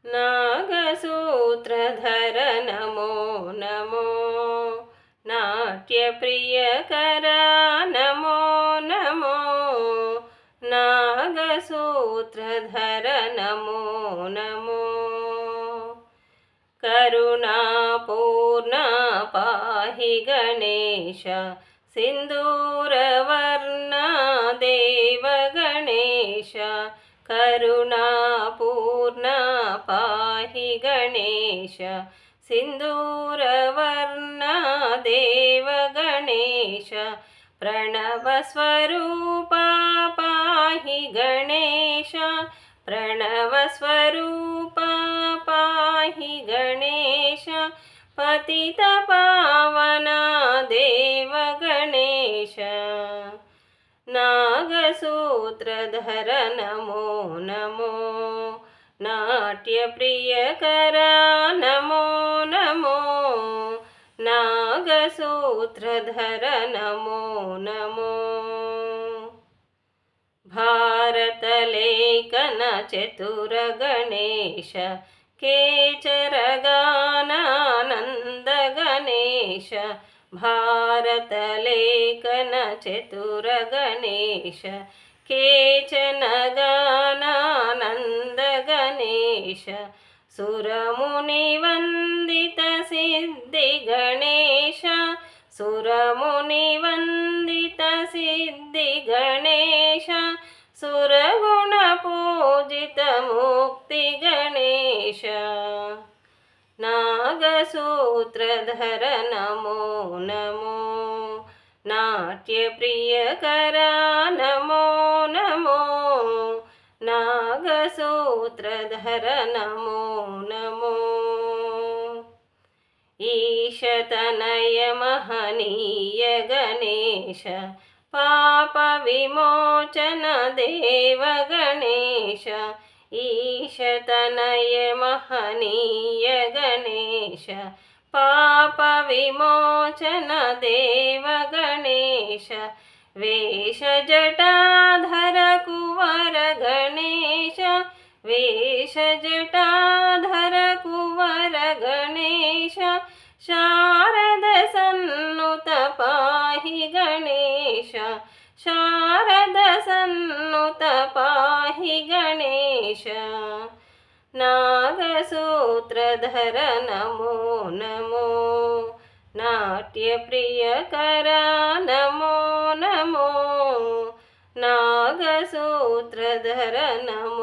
नागसूत्रधर नमो नमो। नाट्यप्रियकरा नमो नमो। नागसूत्रधर नमो नमो। करुणापूर्णा पाहि गणेश। सिन्दूरवर्णा देव गणेश। करुणापूर्णा पाहि गणेश। सिन्दूरवर्णा देव गणेश। प्रणवस्वरूपा पाहि गणेश। प्रणवस्वरूपा पाहि गणेश। पतितपावना देव गणेश। नागसूत्रधर नमो नमो। नाट्यप्रियकरा नमो नमो। नागसूत्रधर नमो नमो। भारतलेखन चतुर गणेश। केचरगानानन्द गणेश। भारतलेखन चतुर गणेश। केचन गानानन्द गणेश। सुरमुनिवन्दित सिद्धि गणेश। सुरमुनिवन्दित सिद्धि गणेश। सुरगुणपूजित मुक्ति गणेश। नागसूत्रधर नमो नमो। नाट्यप्रियकरा नमो नमो। नागसूत्रधर नमो नमो। ईशतनय महनीय गणेश। पापविमोचन देव गणेश। ईशतनय महनीय गणेश। पापविमोचन देव गणेश। वेशजटाधर कुंवर गणेश। वेशजटाधर कुंवर गणेश। शारद सन्नुत पाहि गणेश। शारद सन्नुत पाहि गणेश। नागसूत्रधर नमो नमो। नाट्यप्रियकरा नमो नमो। नागसूत्रधर नमो।